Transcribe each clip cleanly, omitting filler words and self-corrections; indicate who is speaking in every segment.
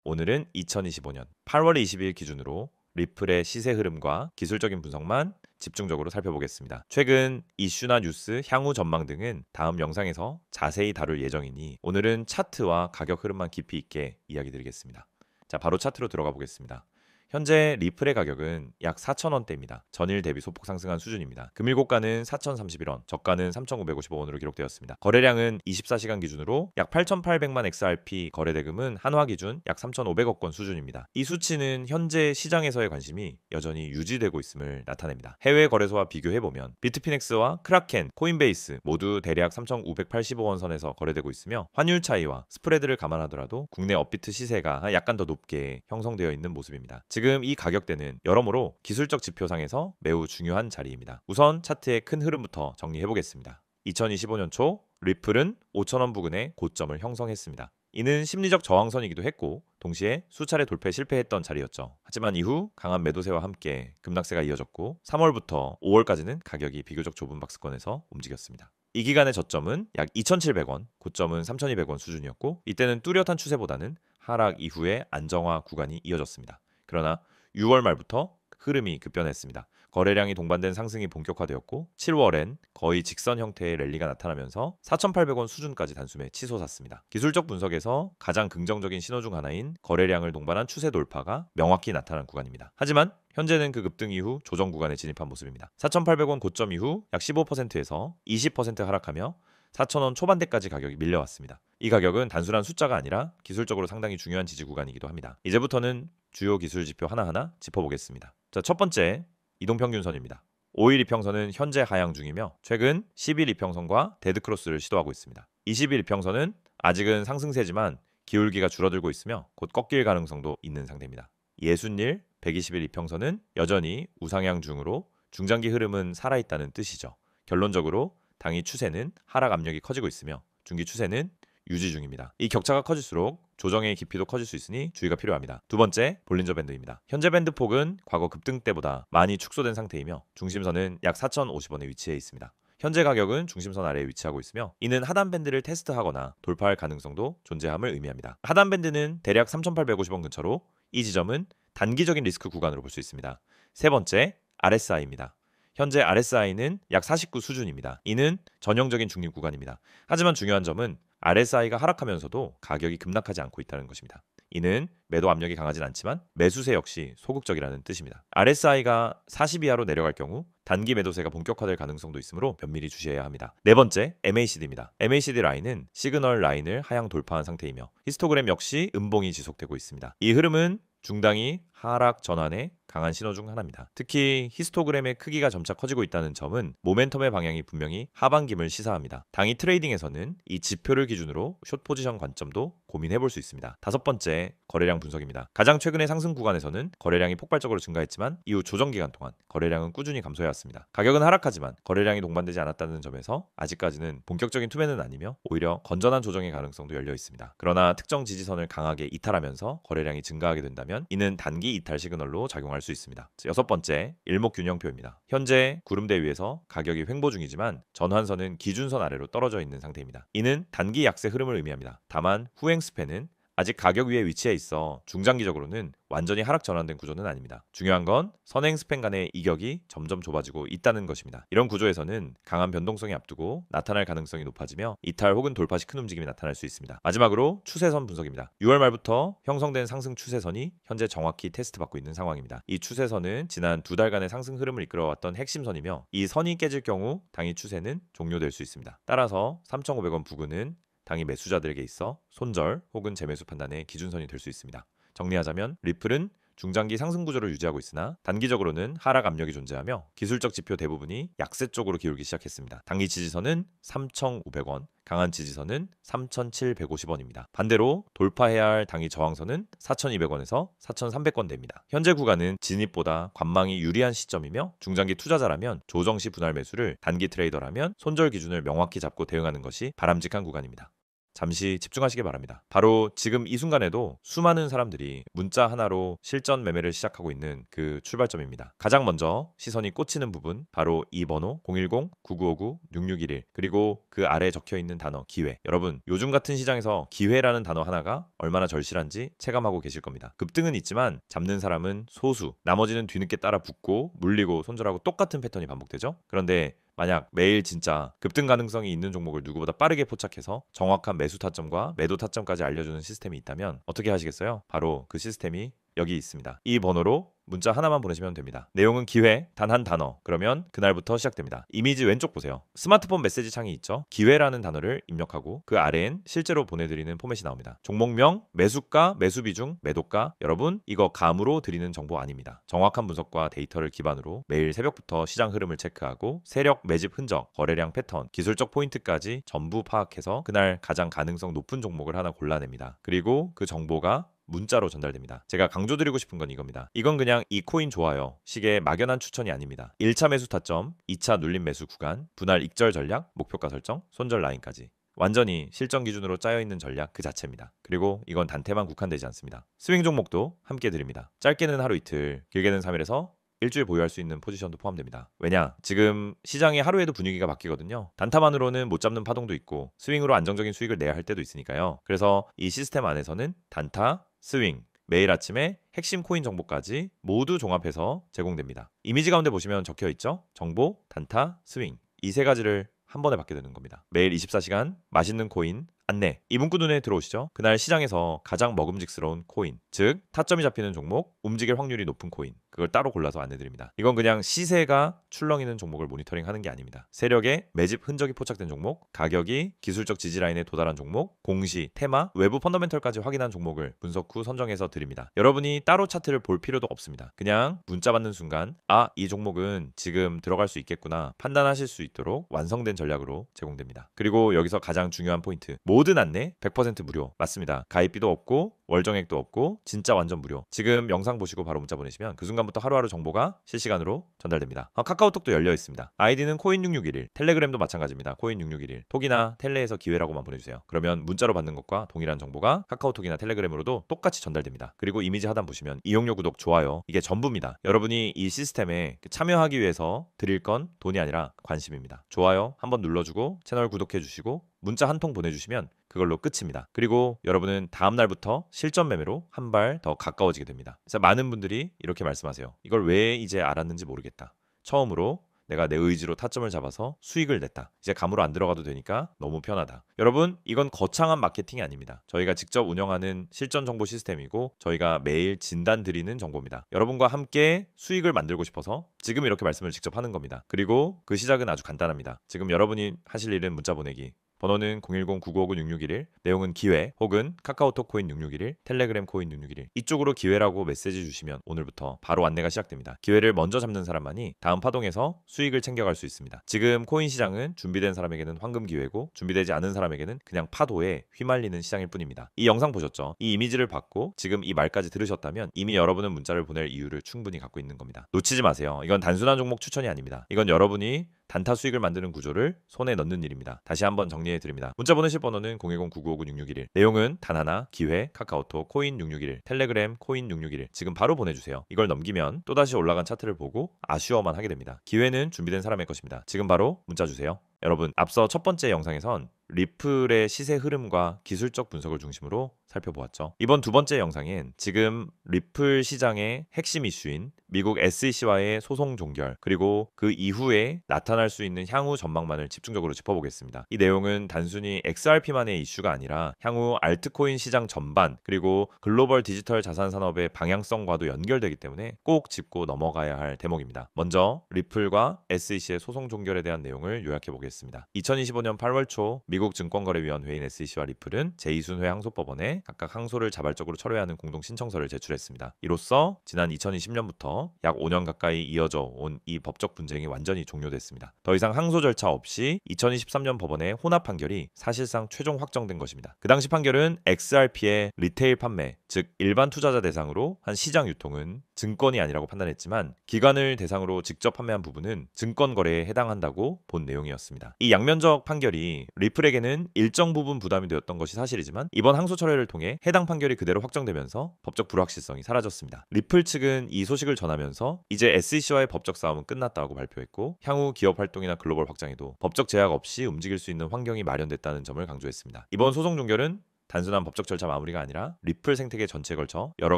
Speaker 1: 오늘은 2025년 8월 20일 기준으로 리플의 시세 흐름과 기술적인 분석만 집중적으로 살펴보겠습니다. 최근 이슈나 뉴스, 향후 전망 등은 다음 영상에서 자세히 다룰 예정이니 오늘은 차트와 가격 흐름만 깊이 있게 이야기 드리겠습니다. 자, 바로 차트로 들어가 보겠습니다. 현재 리플의 가격은 약 4,000원대입니다. 전일 대비 소폭 상승한 수준입니다. 금일고가는 4,031원, 저가는 3,955원으로 기록되었습니다. 거래량은 24시간 기준으로 약 8,800만 XRP, 거래대금은 한화 기준 약 3,500억 원 수준입니다. 이 수치는 현재 시장에서의 관심이 여전히 유지되고 있음을 나타냅니다. 해외 거래소와 비교해보면 비트피넥스와 크라켄, 코인베이스 모두 대략 3,585원 선에서 거래되고 있으며 환율 차이와 스프레드를 감안하더라도 국내 업비트 시세가 약간 더 높게 형성되어 있는 모습입니다. 지금 이 가격대는 여러모로 기술적 지표상에서 매우 중요한 자리입니다. 우선 차트의 큰 흐름부터 정리해 보겠습니다. 2025년 초 리플은 5,000원 부근의 고점을 형성했습니다. 이는 심리적 저항선이기도 했고 동시에 수차례 돌파에 실패했던 자리였죠. 하지만 이후 강한 매도세와 함께 급락세가 이어졌고 3월부터 5월까지는 가격이 비교적 좁은 박스권에서 움직였습니다. 이 기간의 저점은 약 2,700원, 고점은 3,200원 수준이었고 이때는 뚜렷한 추세보다는 하락 이후의 안정화 구간이 이어졌습니다. 그러나 6월 말부터 흐름이 급변했습니다. 거래량이 동반된 상승이 본격화되었고 7월엔 거의 직선 형태의 랠리가 나타나면서 4,800원 수준까지 단숨에 치솟았습니다. 기술적 분석에서 가장 긍정적인 신호 중 하나인 거래량을 동반한 추세 돌파가 명확히 나타난 구간입니다. 하지만 현재는 그 급등 이후 조정 구간에 진입한 모습입니다. 4,800원 고점 이후 약 15%에서 20% 하락하며 4,000원 초반대까지 가격이 밀려왔습니다. 이 가격은 단순한 숫자가 아니라 기술적으로 상당히 중요한 지지 구간이기도 합니다. 이제부터는 주요 기술 지표 하나하나 짚어보겠습니다. 자, 첫 번째 이동평균선입니다. 5일 이평선은 현재 하향 중이며 최근 10일 이평선과 데드크로스를 시도하고 있습니다. 20일 이평선은 아직은 상승세지만 기울기가 줄어들고 있으며 곧 꺾일 가능성도 있는 상태입니다. 60일, 120일 이평선은 여전히 우상향 중으로 중장기 흐름은 살아있다는 뜻이죠. 결론적으로 당일 추세는 하락 압력이 커지고 있으며 중기 추세는 유지 중입니다. 이 격차가 커질수록 조정의 깊이도 커질 수 있으니 주의가 필요합니다. 두 번째, 볼린저 밴드입니다. 현재 밴드 폭은 과거 급등 때보다 많이 축소된 상태이며 중심선은 약 4,050원에 위치해 있습니다. 현재 가격은 중심선 아래에 위치하고 있으며 이는 하단 밴드를 테스트하거나 돌파할 가능성도 존재함을 의미합니다. 하단 밴드는 대략 3,850원 근처로 이 지점은 단기적인 리스크 구간으로 볼 수 있습니다. 세 번째, RSI입니다. 현재 RSI는 약 49 수준입니다. 이는 전형적인 중립 구간입니다. 하지만 중요한 점은 RSI가 하락하면서도 가격이 급락하지 않고 있다는 것입니다. 이는 매도 압력이 강하진 않지만 매수세 역시 소극적이라는 뜻입니다. RSI가 40 이하로 내려갈 경우 단기 매도세가 본격화될 가능성도 있으므로 면밀히 주시해야 합니다. 네 번째, MACD입니다. MACD 라인은 시그널 라인을 하향 돌파한 상태이며 히스토그램 역시 음봉이 지속되고 있습니다. 이 흐름은 중당이 하락 전환의 강한 신호 중 하나입니다. 특히 히스토그램의 크기가 점차 커지고 있다는 점은 모멘텀의 방향이 분명히 하반기임을 시사합니다. 당일 트레이딩에서는 이 지표를 기준으로 숏 포지션 관점도 고민해 볼 수 있습니다. 다섯 번째, 거래량 분석입니다. 가장 최근의 상승 구간에서는 거래량이 폭발적으로 증가했지만 이후 조정 기간 동안 거래량은 꾸준히 감소해왔습니다. 가격은 하락하지만 거래량이 동반되지 않았다는 점에서 아직까지는 본격적인 투매는 아니며 오히려 건전한 조정의 가능성도 열려 있습니다. 그러나 특정 지지선을 강하게 이탈하면서 거래량이 증가하게 된다면 이는 단기 이탈 시그널로 작용할 수 있습니다. 여섯 번째, 일목균형표입니다. 현재 구름대 위에서 가격이 횡보 중이지만 전환선은 기준선 아래로 떨어져 있는 상태입니다. 이는 단기 약세 흐름을 의미합니다. 다만 후행 스팬은 아직 가격 위에 위치해 있어 중장기적으로는 완전히 하락 전환된 구조는 아닙니다. 중요한 건 선행 스팬 간의 이격이 점점 좁아지고 있다는 것입니다. 이런 구조에서는 강한 변동성이 앞두고 나타날 가능성이 높아지며 이탈 혹은 돌파 시 큰 움직임이 나타날 수 있습니다. 마지막으로 추세선 분석입니다. 6월 말부터 형성된 상승 추세선이 현재 정확히 테스트받고 있는 상황입니다. 이 추세선은 지난 두 달간의 상승 흐름을 이끌어왔던 핵심선이며 이 선이 깨질 경우 당일 추세는 종료될 수 있습니다. 따라서 3,500원 부근은 당이 매수자들에게 있어 손절 혹은 재매수 판단의 기준선이 될 수 있습니다. 정리하자면 리플은 중장기 상승 구조를 유지하고 있으나 단기적으로는 하락 압력이 존재하며 기술적 지표 대부분이 약세 쪽으로 기울기 시작했습니다. 단기 지지선은 3,500원, 강한 지지선은 3,750원입니다. 반대로 돌파해야 할 단기 저항선은 4,200원에서 4,300원대입니다. 현재 구간은 진입보다 관망이 유리한 시점이며 중장기 투자자라면 조정 시 분할 매수를 단기 트레이더라면 손절 기준을 명확히 잡고 대응하는 것이 바람직한 구간입니다. 잠시 집중하시기 바랍니다. 바로 지금 이 순간에도 수많은 사람들이 문자 하나로 실전 매매를 시작하고 있는 그 출발점입니다. 가장 먼저 시선이 꽂히는 부분, 바로 이 번호 010-9959-6611, 그리고 그 아래에 적혀 있는 단어 기회. 여러분, 요즘 같은 시장에서 기회라는 단어 하나가 얼마나 절실한지 체감하고 계실 겁니다. 급등은 있지만 잡는 사람은 소수, 나머지는 뒤늦게 따라 붙고 물리고 손절하고 똑같은 패턴이 반복되죠. 그런데 만약 매일 진짜 급등 가능성이 있는 종목을 누구보다 빠르게 포착해서 정확한 매수 타점과 매도 타점까지 알려주는 시스템이 있다면 어떻게 하시겠어요? 바로 그 시스템이 여기 있습니다. 이 번호로 문자 하나만 보내시면 됩니다. 내용은 기회, 단 한 단어. 그러면 그날부터 시작됩니다. 이미지 왼쪽 보세요. 스마트폰 메시지 창이 있죠. 기회라는 단어를 입력하고 그 아래엔 실제로 보내드리는 포맷이 나옵니다. 종목명, 매수가, 매수비중, 매도가. 여러분, 이거 감으로 드리는 정보 아닙니다. 정확한 분석과 데이터를 기반으로 매일 새벽부터 시장 흐름을 체크하고 세력, 매집 흔적, 거래량 패턴, 기술적 포인트까지 전부 파악해서 그날 가장 가능성 높은 종목을 하나 골라냅니다. 그리고 그 정보가 문자로 전달됩니다. 제가 강조드리고 싶은 건 이겁니다. 이건 그냥 이 코인 좋아요 식의 막연한 추천이 아닙니다. 1차 매수 타점, 2차 눌림 매수 구간, 분할 익절 전략, 목표가 설정, 손절 라인까지 완전히 실전 기준으로 짜여있는 전략 그 자체입니다. 그리고 이건 단테만 국한되지 않습니다. 스윙 종목도 함께 드립니다. 짧게는 하루 이틀, 길게는 3일에서 일주일 보유할 수 있는 포지션도 포함됩니다. 왜냐? 지금 시장이 하루에도 분위기가 바뀌거든요. 단타만으로는 못 잡는 파동도 있고 스윙으로 안정적인 수익을 내야 할 때도 있으니까요. 그래서 이 시스템 안에서는 단타, 스윙, 매일 아침에 핵심 코인 정보까지 모두 종합해서 제공됩니다. 이미지 가운데 보시면 적혀 있죠? 정보, 단타, 스윙. 이 세 가지를 한 번에 받게 되는 겁니다. 매일 24시간 맛있는 코인 안내. 이 문구 눈에 들어오시죠? 그날 시장에서 가장 먹음직스러운 코인, 즉 타점이 잡히는 종목, 움직일 확률이 높은 코인, 그걸 따로 골라서 안내드립니다. 이건 그냥 시세가 출렁이는 종목을 모니터링하는 게 아닙니다. 세력의 매집 흔적이 포착된 종목, 가격이 기술적 지지 라인에 도달한 종목, 공시, 테마, 외부 펀더멘털까지 확인한 종목을 분석 후 선정해서 드립니다. 여러분이 따로 차트를 볼 필요도 없습니다. 그냥 문자 받는 순간 이 종목은 지금 들어갈 수 있겠구나 판단하실 수 있도록 완성된 전략으로 제공됩니다. 그리고 여기서 가장 중요한 포인트, 모든 안내 100% 무료. 맞습니다. 가입비도 없고 월정액도 없고 진짜 완전 무료. 지금 영상 보시고 바로 문자 보내시면 그 순간부터 하루하루 정보가 실시간으로 전달됩니다. 카카오톡도 열려 있습니다. 아이디는 코인6611, 텔레그램도 마찬가지입니다. 코인6611, 톡이나 텔레에서 기회라고만 보내주세요. 그러면 문자로 받는 것과 동일한 정보가 카카오톡이나 텔레그램으로도 똑같이 전달됩니다. 그리고 이미지 하단 보시면 이용료, 구독, 좋아요, 이게 전부입니다. 여러분이 이 시스템에 참여하기 위해서 드릴 건 돈이 아니라 관심입니다. 좋아요 한번 눌러주고 채널 구독해주시고 문자 한 통 보내주시면 그걸로 끝입니다. 그리고 여러분은 다음 날부터 실전 매매로 한 발 더 가까워지게 됩니다. 그래서 많은 분들이 이렇게 말씀하세요. 이걸 왜 이제 알았는지 모르겠다. 처음으로 내가 내 의지로 타점을 잡아서 수익을 냈다. 이제 감으로 안 들어가도 되니까 너무 편하다. 여러분, 이건 거창한 마케팅이 아닙니다. 저희가 직접 운영하는 실전 정보 시스템이고 저희가 매일 진단 드리는 정보입니다. 여러분과 함께 수익을 만들고 싶어서 지금 이렇게 말씀을 직접 하는 겁니다. 그리고 그 시작은 아주 간단합니다. 지금 여러분이 하실 일은 문자 보내기. 번호는 010-9959-6611, 내용은 기회 혹은 카카오톡 코인 6611, 텔레그램 코인 6611. 이쪽으로 기회라고 메시지 주시면 오늘부터 바로 안내가 시작됩니다. 기회를 먼저 잡는 사람만이 다음 파동에서 수익을 챙겨갈 수 있습니다. 지금 코인 시장은 준비된 사람에게는 황금 기회고 준비되지 않은 사람에게는 그냥 파도에 휘말리는 시장일 뿐입니다. 이 영상 보셨죠? 이 이미지를 받고 지금 이 말까지 들으셨다면 이미 여러분은 문자를 보낼 이유를 충분히 갖고 있는 겁니다. 놓치지 마세요. 이건 단순한 종목 추천이 아닙니다. 이건 여러분이 단타 수익을 만드는 구조를 손에 넣는 일입니다. 다시 한번 정리해 드립니다. 문자 보내실 번호는 010-9959-6611, 내용은 단하나, 기회, 카카오톡, 코인 6611, 텔레그램, 코인 6611. 지금 바로 보내주세요. 이걸 넘기면 또다시 올라간 차트를 보고 아쉬워만 하게 됩니다. 기회는 준비된 사람의 것입니다. 지금 바로 문자 주세요. 여러분, 앞서 첫 번째 영상에선 리플의 시세 흐름과 기술적 분석을 중심으로 살펴보았죠. 이번 두 번째 영상엔 지금 리플 시장의 핵심 이슈인 미국 SEC와의 소송 종결, 그리고 그 이후에 나타날 수 있는 향후 전망만을 집중적으로 짚어보겠습니다. 이 내용은 단순히 XRP만의 이슈가 아니라 향후 알트코인 시장 전반, 그리고 글로벌 디지털 자산 산업의 방향성과도 연결되기 때문에 꼭 짚고 넘어가야 할 대목입니다. 먼저 리플과 SEC의 소송 종결에 대한 내용을 요약해 보겠습니다. 2025년 8월 초 미국 증권거래위원회인 SEC와 리플은 제2순회 항소법원에 각각 항소를 자발적으로 철회하는 공동 신청서를 제출했습니다. 이로써 지난 2020년부터 약 5년 가까이 이어져 온 이 법적 분쟁이 완전히 종료됐습니다. 더 이상 항소 절차 없이 2023년 법원의 혼합 판결이 사실상 최종 확정된 것입니다. 그 당시 판결은 XRP의 리테일 판매, 즉 일반 투자자 대상으로 한 시장 유통은 증권이 아니라고 판단했지만 기관을 대상으로 직접 판매한 부분은 증권 거래에 해당한다고 본 내용이었습니다. 이 양면적 판결이 리플의 리플에게는 일정 부분 부담이 되었던 것이 사실이지만 이번 항소 철회를 통해 해당 판결이 그대로 확정되면서 법적 불확실성이 사라졌습니다. 리플 측은 이 소식을 전하면서 이제 SEC와의 법적 싸움은 끝났다고 발표했고 향후 기업 활동이나 글로벌 확장에도 법적 제약 없이 움직일 수 있는 환경이 마련됐다는 점을 강조했습니다. 이번 소송 종결은 단순한 법적 절차 마무리가 아니라 리플 생태계 전체에 걸쳐 여러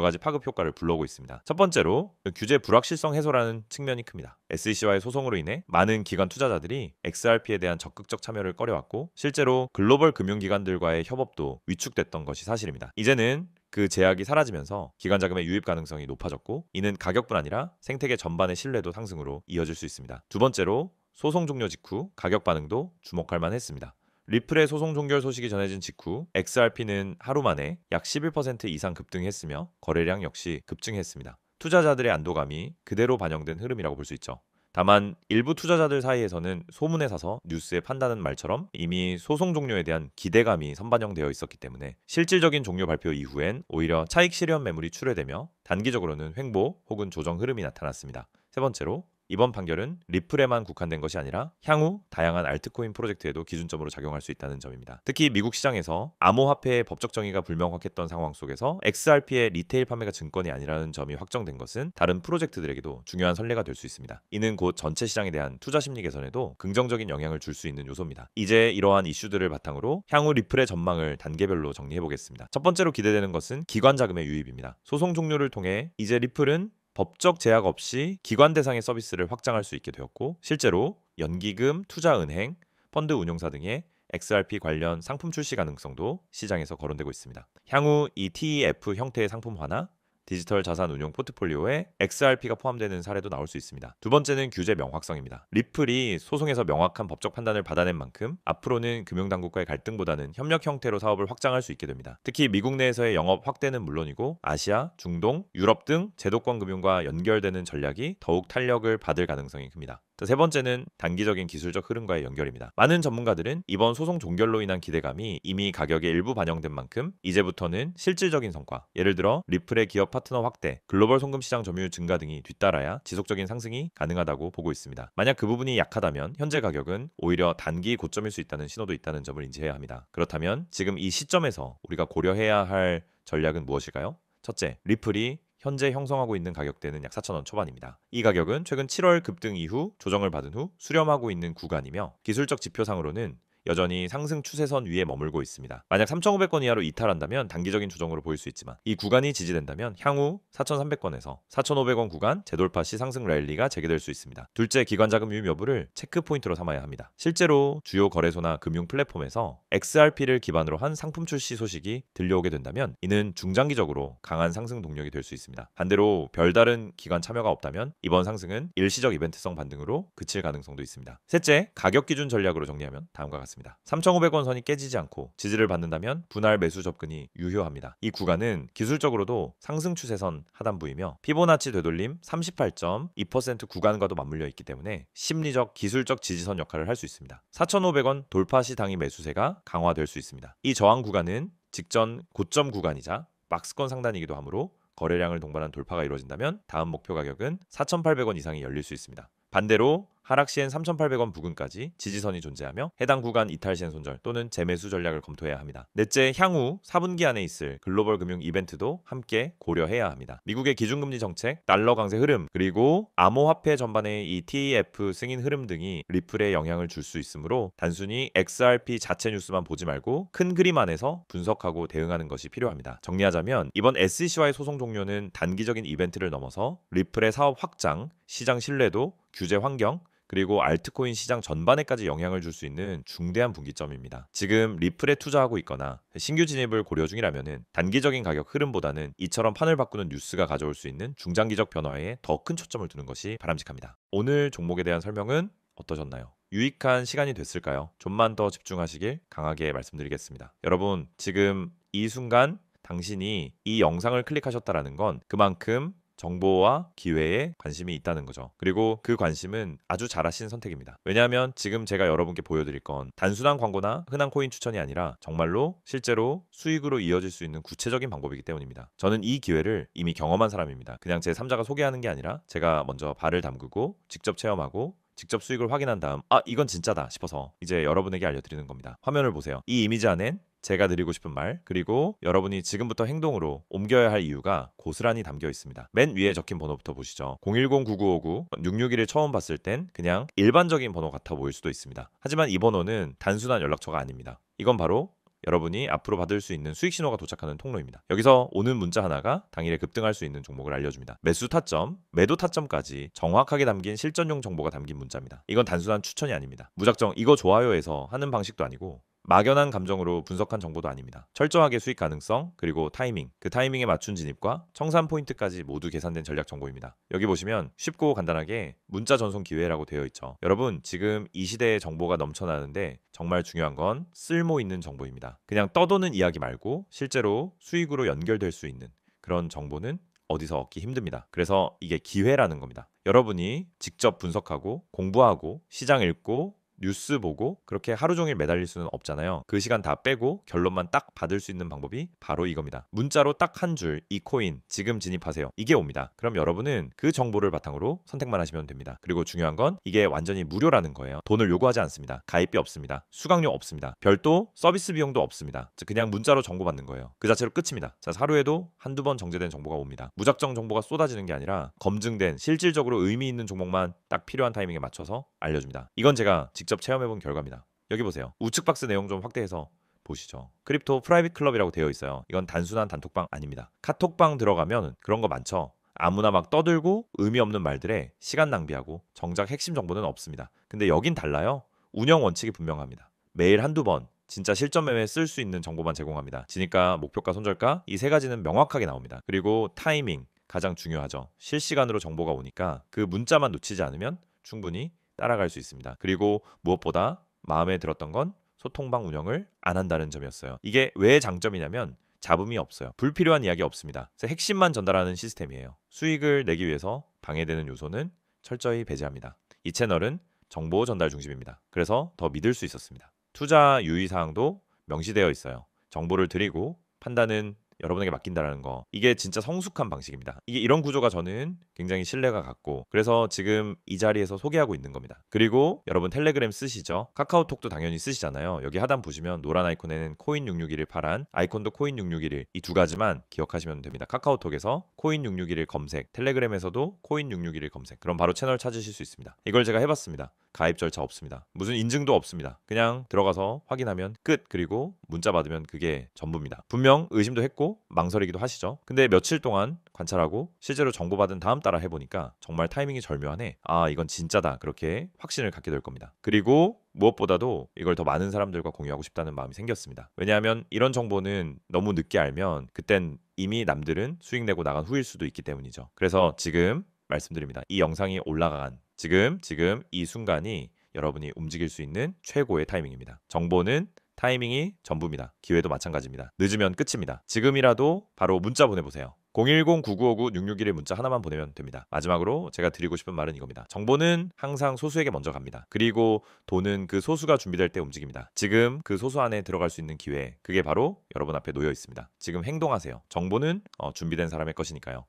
Speaker 1: 가지 파급 효과를 불러오고 있습니다. 첫 번째로 규제 불확실성 해소라는 측면이 큽니다. SEC와의 소송으로 인해 많은 기관 투자자들이 XRP에 대한 적극적 참여를 꺼려왔고 실제로 글로벌 금융기관들과의 협업도 위축됐던 것이 사실입니다. 이제는 그 제약이 사라지면서 기관 자금의 유입 가능성이 높아졌고 이는 가격뿐 아니라 생태계 전반의 신뢰도 상승으로 이어질 수 있습니다. 두 번째로 소송 종료 직후 가격 반응도 주목할 만했습니다. 리플의 소송 종결 소식이 전해진 직후 XRP는 하루 만에 약 11% 이상 급등했으며 거래량 역시 급증했습니다. 투자자들의 안도감이 그대로 반영된 흐름이라고 볼 수 있죠. 다만 일부 투자자들 사이에서는 소문에 사서 뉴스에 판다는 말처럼 이미 소송 종료에 대한 기대감이 선반영되어 있었기 때문에 실질적인 종료 발표 이후엔 오히려 차익 실현 매물이 출회되며 단기적으로는 횡보 혹은 조정 흐름이 나타났습니다. 세 번째로 이번 판결은 리플에만 국한된 것이 아니라 향후 다양한 알트코인 프로젝트에도 기준점으로 작용할 수 있다는 점입니다. 특히 미국 시장에서 암호화폐의 법적 정의가 불명확했던 상황 속에서 XRP의 리테일 판매가 증권이 아니라는 점이 확정된 것은 다른 프로젝트들에게도 중요한 선례가 될 수 있습니다. 이는 곧 전체 시장에 대한 투자 심리 개선에도 긍정적인 영향을 줄 수 있는 요소입니다. 이제 이러한 이슈들을 바탕으로 향후 리플의 전망을 단계별로 정리해 보겠습니다. 첫 번째로 기대되는 것은 기관 자금의 유입입니다. 소송 종료를 통해 이제 리플은 법적 제약 없이 기관 대상의 서비스를 확장할 수 있게 되었고 실제로 연기금, 투자은행, 펀드 운용사 등의 XRP 관련 상품 출시 가능성도 시장에서 거론되고 있습니다. 향후 이 TEF 형태의 상품화나 디지털 자산 운용 포트폴리오에 XRP가 포함되는 사례도 나올 수 있습니다. 두 번째는 규제 명확성입니다. 리플이 소송에서 명확한 법적 판단을 받아낸 만큼 앞으로는 금융당국과의 갈등보다는 협력 형태로 사업을 확장할 수 있게 됩니다. 특히 미국 내에서의 영업 확대는 물론이고 아시아, 중동, 유럽 등 제도권 금융과 연결되는 전략이 더욱 탄력을 받을 가능성이 큽니다. 세 번째는 단기적인 기술적 흐름과의 연결입니다. 많은 전문가들은 이번 소송 종결로 인한 기대감이 이미 가격에 일부 반영된 만큼 이제부터는 실질적인 성과, 예를 들어 리플의 기업 파트너 확대, 글로벌 송금 시장 점유율 증가 등이 뒤따라야 지속적인 상승이 가능하다고 보고 있습니다. 만약 그 부분이 약하다면 현재 가격은 오히려 단기 고점일 수 있다는 신호도 있다는 점을 인지해야 합니다. 그렇다면 지금 이 시점에서 우리가 고려해야 할 전략은 무엇일까요? 첫째, 리플이 현재 형성하고 있는 가격대는 약 4,000원 초반입니다. 이 가격은 최근 7월 급등 이후 조정을 받은 후 수렴하고 있는 구간이며 기술적 지표상으로는 여전히 상승 추세선 위에 머물고 있습니다. 만약 3,500원 이하로 이탈한다면 단기적인 조정으로 보일 수 있지만 이 구간이 지지된다면 향후 4,300원에서 4,500원 구간 재돌파 시 상승 랠리가 재개될 수 있습니다. 둘째, 기관 자금 유입 여부를 체크 포인트로 삼아야 합니다. 실제로 주요 거래소나 금융 플랫폼에서 XRP를 기반으로 한 상품 출시 소식이 들려오게 된다면 이는 중장기적으로 강한 상승 동력이 될 수 있습니다. 반대로 별다른 기관 참여가 없다면 이번 상승은 일시적 이벤트성 반등으로 그칠 가능성도 있습니다. 셋째, 가격 기준 전략으로 정리하면 다음과 같습니다. 3,500원 선이 깨지지 않고 지지를 받는다면 분할 매수 접근이 유효합니다. 이 구간은 기술적으로도 상승 추세선 하단부이며 피보나치 되돌림 38.2% 구간과도 맞물려 있기 때문에 심리적 기술적 지지선 역할을 할 수 있습니다. 4,500원 돌파 시 당일 매수세가 강화될 수 있습니다. 이 저항 구간은 직전 고점 구간이자 박스권 상단이기도 하므로 거래량을 동반한 돌파가 이루어진다면 다음 목표 가격은 4,800원 이상이 열릴 수 있습니다. 반대로 하락 시엔 3,800원 부근까지 지지선이 존재하며 해당 구간 이탈 시엔 손절 또는 재매수 전략을 검토해야 합니다. 넷째, 향후 4분기 안에 있을 글로벌 금융 이벤트도 함께 고려해야 합니다. 미국의 기준금리 정책, 달러 강세 흐름, 그리고 암호화폐 전반의 이 TEF 승인 흐름 등이 리플에 영향을 줄 수 있으므로 단순히 XRP 자체 뉴스만 보지 말고 큰 그림 안에서 분석하고 대응하는 것이 필요합니다. 정리하자면 이번 SEC와의 소송 종료는 단기적인 이벤트를 넘어서 리플의 사업 확장, 시장 신뢰도, 규제 환경, 그리고 알트코인 시장 전반에까지 영향을 줄 수 있는 중대한 분기점입니다. 지금 리플에 투자하고 있거나 신규 진입을 고려 중이라면 단기적인 가격 흐름보다는 이처럼 판을 바꾸는 뉴스가 가져올 수 있는 중장기적 변화에 더 큰 초점을 두는 것이 바람직합니다. 오늘 종목에 대한 설명은 어떠셨나요? 유익한 시간이 됐을까요? 좀만 더 집중하시길 강하게 말씀드리겠습니다. 여러분, 지금 이 순간 당신이 이 영상을 클릭하셨다는 건 그만큼 정보와 기회에 관심이 있다는 거죠. 그리고 그 관심은 아주 잘하신 선택입니다. 왜냐하면 지금 제가 여러분께 보여드릴 건 단순한 광고나 흔한 코인 추천이 아니라 정말로 실제로 수익으로 이어질 수 있는 구체적인 방법이기 때문입니다. 저는 이 기회를 이미 경험한 사람입니다. 그냥 제 3자가 소개하는 게 아니라 제가 먼저 발을 담그고 직접 체험하고 직접 수익을 확인한 다음 이건 진짜다 싶어서 이제 여러분에게 알려드리는 겁니다. 화면을 보세요. 이 이미지 안엔 제가 드리고 싶은 말, 그리고 여러분이 지금부터 행동으로 옮겨야 할 이유가 고스란히 담겨 있습니다. 맨 위에 적힌 번호부터 보시죠. 010-9959-661을 처음 봤을 땐 그냥 일반적인 번호 같아 보일 수도 있습니다. 하지만 이 번호는 단순한 연락처가 아닙니다. 이건 바로 여러분이 앞으로 받을 수 있는 수익 신호가 도착하는 통로입니다. 여기서 오는 문자 하나가 당일에 급등할 수 있는 종목을 알려줍니다. 매수 타점, 매도 타점까지 정확하게 담긴 실전용 정보가 담긴 문자입니다. 이건 단순한 추천이 아닙니다. 무작정 이거 좋아요에서 하는 방식도 아니고 막연한 감정으로 분석한 정보도 아닙니다. 철저하게 수익 가능성, 그리고 타이밍, 그 타이밍에 맞춘 진입과 청산 포인트까지 모두 계산된 전략 정보입니다. 여기 보시면 쉽고 간단하게 문자 전송 기회라고 되어 있죠. 여러분, 지금 이 시대에 정보가 넘쳐나는데 정말 중요한 건 쓸모 있는 정보입니다. 그냥 떠도는 이야기 말고 실제로 수익으로 연결될 수 있는 그런 정보는 어디서 얻기 힘듭니다. 그래서 이게 기회라는 겁니다. 여러분이 직접 분석하고 공부하고 시장 읽고 뉴스 보고 그렇게 하루 종일 매달릴 수는 없잖아요. 그 시간 다 빼고 결론만 딱 받을 수 있는 방법이 바로 이겁니다. 문자로 딱 한 줄, 이 코인 지금 진입하세요. 이게 옵니다. 그럼 여러분은 그 정보를 바탕으로 선택만 하시면 됩니다. 그리고 중요한 건 이게 완전히 무료라는 거예요. 돈을 요구하지 않습니다. 가입비 없습니다. 수강료 없습니다. 별도 서비스 비용도 없습니다. 그냥 문자로 정보 받는 거예요. 그 자체로 끝입니다. 자, 하루에도 한두 번 정제된 정보가 옵니다. 무작정 정보가 쏟아지는 게 아니라 검증된 실질적으로 의미 있는 종목만 딱 필요한 타이밍에 맞춰서 알려줍니다. 이건 제가 직접 체험해본 결과입니다. 여기 보세요. 우측 박스 내용 좀 확대해서 보시죠. 크립토 프라이빗 클럽이라고 되어 있어요. 이건 단순한 단톡방 아닙니다. 카톡방 들어가면 그런 거 많죠. 아무나 막 떠들고 의미 없는 말들에 시간 낭비하고 정작 핵심 정보는 없습니다. 근데 여긴 달라요. 운영 원칙이 분명합니다. 매일 한두 번 진짜 실전 매매에 쓸 수 있는 정보만 제공합니다. 진입가, 목표가, 손절가 이 세 가지는 명확하게 나옵니다. 그리고 타이밍 가장 중요하죠. 실시간으로 정보가 오니까 그 문자만 놓치지 않으면 충분히 따라갈 수 있습니다. 그리고 무엇보다 마음에 들었던 건 소통방 운영을 안 한다는 점이었어요. 이게 왜 장점이냐면 잡음이 없어요. 불필요한 이야기 없습니다. 그래서 핵심만 전달하는 시스템이에요. 수익을 내기 위해서 방해되는 요소는 철저히 배제합니다. 이 채널은 정보 전달 중심입니다. 그래서 더 믿을 수 있었습니다. 투자 유의사항도 명시되어 있어요. 정보를 드리고 판단은 여러분에게 맡긴다라는 거, 이게 진짜 성숙한 방식입니다. 이게 이런 구조가 저는 굉장히 신뢰가 갔고 그래서 지금 이 자리에서 소개하고 있는 겁니다. 그리고 여러분 텔레그램 쓰시죠? 카카오톡도 당연히 쓰시잖아요. 여기 하단 보시면 노란 아이콘에는 코인661을 파란 아이콘도 코인661 이 두 가지만 기억하시면 됩니다. 카카오톡에서 코인661을 검색, 텔레그램에서도 코인661을 검색, 그럼 바로 채널 찾으실 수 있습니다. 이걸 제가 해봤습니다. 가입 절차 없습니다. 무슨 인증도 없습니다. 그냥 들어가서 확인하면 끝. 그리고 문자 받으면 그게 전부입니다. 분명 의심도 했고 망설이기도 하시죠. 근데 며칠 동안 관찰하고 실제로 정보 받은 다음 따라 해보니까 정말 타이밍이 절묘하네. 이건 진짜다. 그렇게 확신을 갖게 될 겁니다. 그리고 무엇보다도 이걸 더 많은 사람들과 공유하고 싶다는 마음이 생겼습니다. 왜냐하면 이런 정보는 너무 늦게 알면 그땐 이미 남들은 수익 내고 나간 후일 수도 있기 때문이죠. 그래서 지금 말씀드립니다. 이 영상이 올라간 지금 이 순간이 여러분이 움직일 수 있는 최고의 타이밍입니다. 정보는 타이밍이 전부입니다. 기회도 마찬가지입니다. 늦으면 끝입니다. 지금이라도 바로 문자 보내보세요. 010-9959-661의 문자 하나만 보내면 됩니다. 마지막으로 제가 드리고 싶은 말은 이겁니다. 정보는 항상 소수에게 먼저 갑니다. 그리고 돈은 그 소수가 준비될 때 움직입니다. 지금 그 소수 안에 들어갈 수 있는 기회, 그게 바로 여러분 앞에 놓여 있습니다. 지금 행동하세요. 정보는 준비된 사람의 것이니까요.